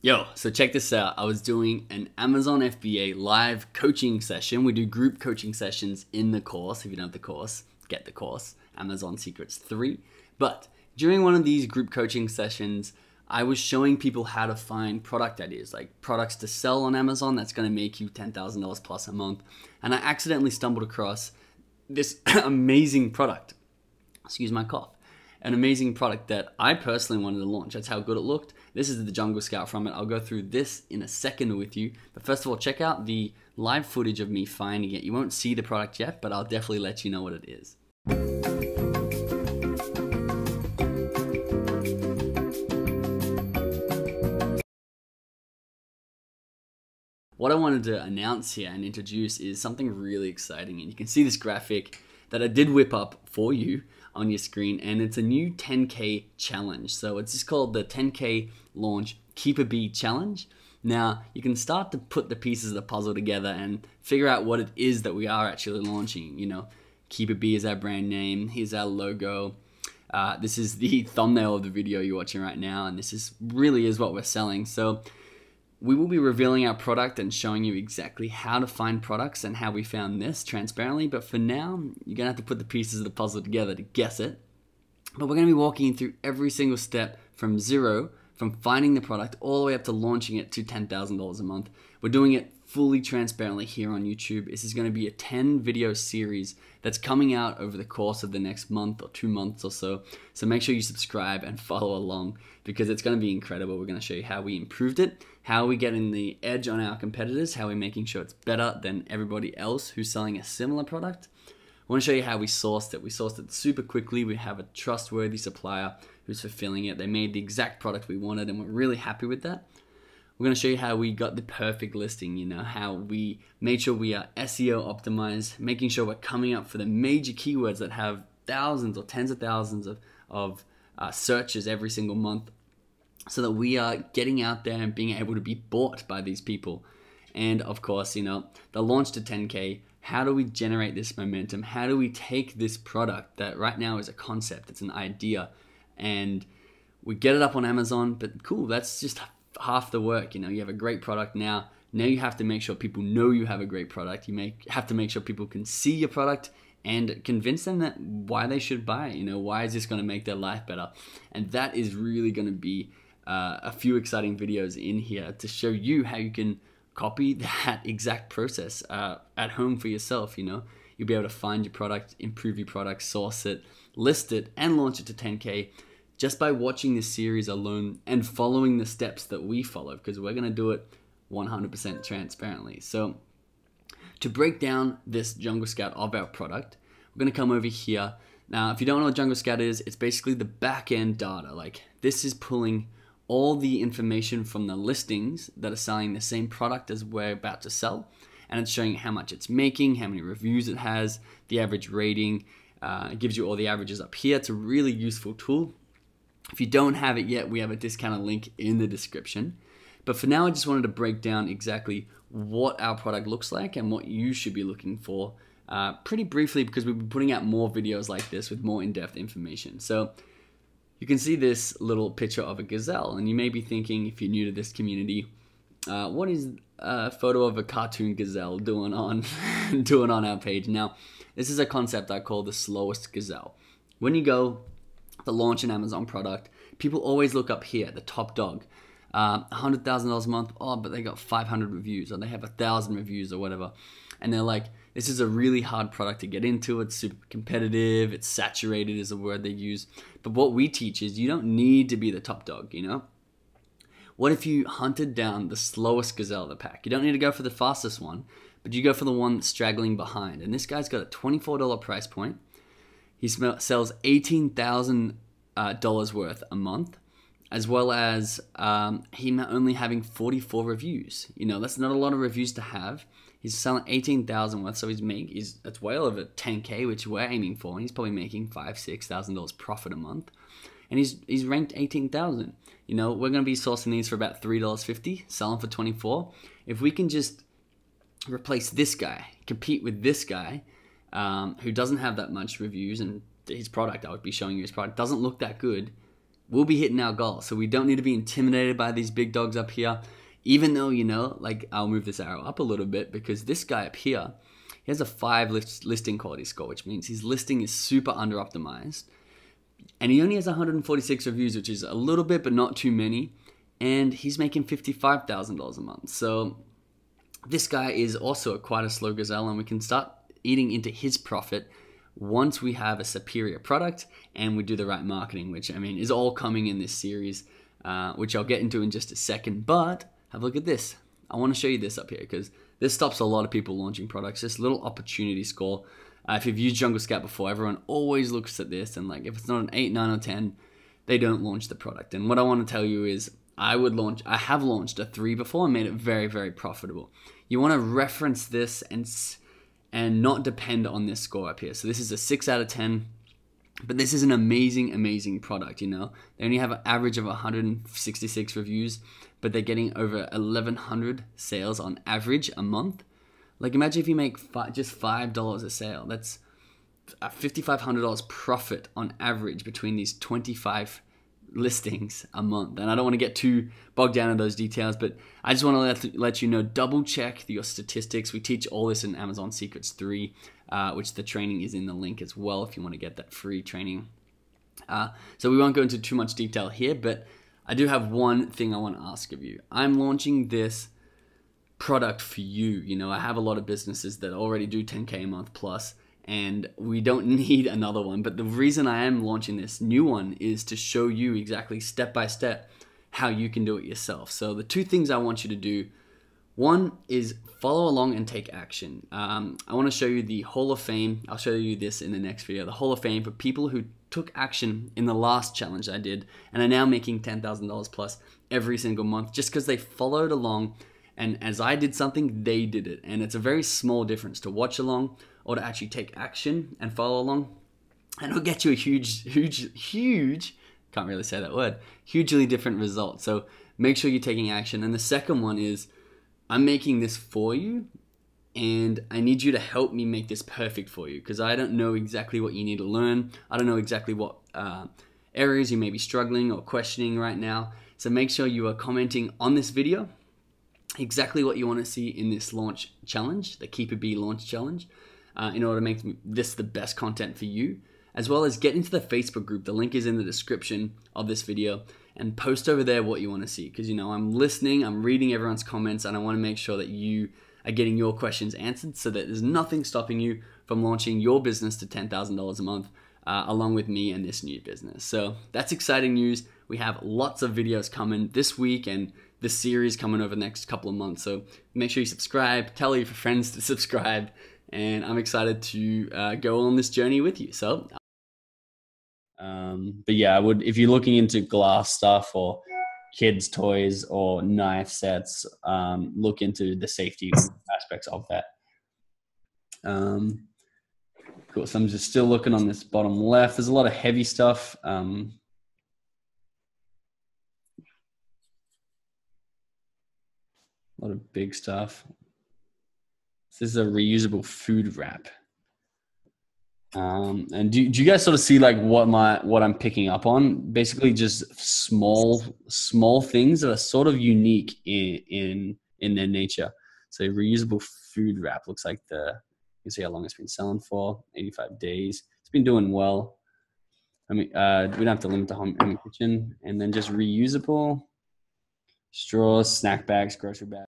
Yo, so check this out. I was doing an Amazon FBA live coaching session. We do group coaching sessions in the course. If you don't have the course, get the course, Amazon Secrets 3. But during one of these group coaching sessions, I was showing people how to find product ideas, like products to sell on Amazon that's going to make you $10,000 plus a month. And I accidentally stumbled across this amazing product. Excuse my cough. An amazing product that I personally wanted to launch. That's how good it looked. This is the Jungle Scout from it. I'll go through this in a second with you. But first of all, check out the live footage of me finding it. You won't see the product yet, but I'll definitely let you know what it is. What I wanted to announce here and introduce is something really exciting. And you can see this graphic that I did whip up for you on your screen, and it's a new 10K challenge. So it's just called the 10K Launch Keep a Bee Challenge. Now you can start to put the pieces of the puzzle together and figure out what it is that we are actually launching. You know, Keep a Bee is our brand name. Here's our logo. This is the thumbnail of the video you're watching right now, and this is really what we're selling. So we will be revealing our product and showing you exactly how to find products and how we found this transparently. But for now, you're gonna have to put the pieces of the puzzle together to guess it. But we're gonna be walking you through every single step from zero, from finding the product all the way up to launching it to $10,000 a month. We're doing it fully transparently here on YouTube. This is gonna be a 10 video series that's coming out over the course of the next month or 2 months or so. So make sure you subscribe and follow along because it's gonna be incredible. We're gonna show you how we improved it, how we get in the edge on our competitors, how we're making sure it's better than everybody else who's selling a similar product. I want to show you how we sourced it. We sourced it super quickly. We have a trustworthy supplier who's fulfilling it. They made the exact product we wanted and we're really happy with that. We're going to show you how we got the perfect listing, you know, how we made sure we are SEO optimized, making sure we're coming up for the major keywords that have thousands or tens of thousands of searches every single month, so that we are getting out there and being able to be bought by these people. And of course, you know, the launch to 10K, how do we generate this momentum? How do we take this product that right now is a concept, it's an idea, and we get it up on Amazon, but cool, that's just half the work. You know, you have a great product now. Now you have to make sure people know you have a great product. You have to make sure people can see your product and convince them that why they should buy it. You know, why is this going to make their life better? And that is really going to be a few exciting videos in here to show you how you can copy that exact process at home for yourself. You know, you'll be able to find your product, improve your product, source it, list it, and launch it to 10K just by watching this series alone and following the steps that we follow, because we're going to do it 100% transparently. So to break down this Jungle Scout of our product, we're going to come over here. Now, if you don't know what Jungle Scout is, it's basically the back-end data. Like, this is pulling all the information from the listings that are selling the same product as we're about to sell, and it's showing how much it's making, how many reviews it has, the average rating. It gives you all the averages up here. It's a really useful tool. If you don't have it yet, we have a discounted link in the description. But for now, I just wanted to break down exactly what our product looks like and what you should be looking for pretty briefly, because we've been putting out more videos like this with more in-depth information. So you can see this little picture of a gazelle, and you may be thinking, if you're new to this community, what is a photo of a cartoon gazelle doing on doing on our page? Now, this is a concept I call the slowest gazelle. When you go to launch an Amazon product, people always look up here, the top dog, $100,000 a month. Oh, but they got 500 reviews, or they have 1,000 reviews, or whatever, and they're like, this is a really hard product to get into. It's super competitive. It's saturated is a word they use. But what we teach is you don't need to be the top dog, you know? What if you hunted down the slowest gazelle of the pack? You don't need to go for the fastest one, but you go for the one that's straggling behind. And this guy's got a $24 price point. He sells $18,000 worth a month, as well as him only having 44 reviews. You know, that's not a lot of reviews to have. He's selling 18,000 worth, so that's well over 10K, which we're aiming for, and he's probably making $5,000-6,000 profit a month, and he's ranked 18,000. You know, we're going to be sourcing these for about $3.50, selling for 24. If we can just replace this guy, compete with this guy, who doesn't have that much reviews, and his product, I would be showing you his product, doesn't look that good, we'll be hitting our goal. So we don't need to be intimidated by these big dogs up here. Even though, like I'll move this arrow up a little bit because this guy up here, he has a 5 listing quality score, which means his listing is super under optimized. And he only has 146 reviews, which is a little bit, but not too many. And he's making $55,000 a month. So this guy is also quite a slow gazelle, and we can start eating into his profit once we have a superior product and we do the right marketing, which is all coming in this series, which I'll get into in just a second. But have a look at this. I want to show you this up here because this stops a lot of people launching products. This little opportunity score. If you've used Jungle Scout before, everyone always looks at this, and like if it's not an 8, 9, or 10, they don't launch the product. And what I want to tell you is I have launched a 3 before and made it very, very profitable. You want to reference this and not depend on this score up here. So this is a 6 out of 10, but this is an amazing, amazing product. They only have an average of 166 reviews, but they're getting over 1,100 sales on average a month. Like imagine if you make just $5 a sale. That's a $5,500 profit on average between these 25 listings a month. And I don't want to get too bogged down in those details, but I just want to let you know, double check your statistics. We teach all this in Amazon Secrets 3, which the training is in the link as well if you want to get that free training. So we won't go into too much detail here, but I do have one thing I want to ask of you. I'm launching this product for you. I have a lot of businesses that already do 10K a month plus, and we don't need another one. But the reason I am launching this new one is to show you exactly step by step how you can do it yourself. So the 2 things I want you to do, one is follow along and take action. I want to show you the Hall of Fame. I'll show you this in the next video. The Hall of Fame for people who took action in the last challenge I did and are now making $10,000 plus every single month just because they followed along. And as I did something, they did it. And it's a very small difference to watch along or to actually take action and follow along. And it'll get you a huge, can't really say that word, hugely different result. So make sure you're taking action. And the second one is I'm making this for you, and I need you to help me make this perfect for you because I don't know exactly what you need to learn. I don't know exactly what areas you may be struggling or questioning right now. So make sure you are commenting on this video exactly what you want to see in this launch challenge, the Keep a Bee launch challenge, in order to make this the best content for you, as well as get into the Facebook group. The link is in the description of this video, and post over there what you want to see because I'm listening, I'm reading everyone's comments, and I want to make sure that you are getting your questions answered so that there's nothing stopping you from launching your business to $10,000 a month along with me and this new business. So that's exciting news. We have lots of videos coming this week and this series coming over the next couple of months. So make sure you subscribe, tell your friends to subscribe, and I'm excited to go on this journey with you. So, but yeah, if you're looking into glass stuff or kids' toys or knife sets, look into the safety aspects of that. Cool. So I'm just still looking on this bottom left. There's a lot of heavy stuff. A lot of big stuff. This is a reusable food wrap. And do you guys sort of see like what I'm picking up on? Basically just small things that are sort of unique in their nature. So reusable food wrap looks like you can see how long it's been selling for, 85 days. It's been doing well. We don't have to limit the home kitchen, and then just reusable straws, snack bags, grocery bags.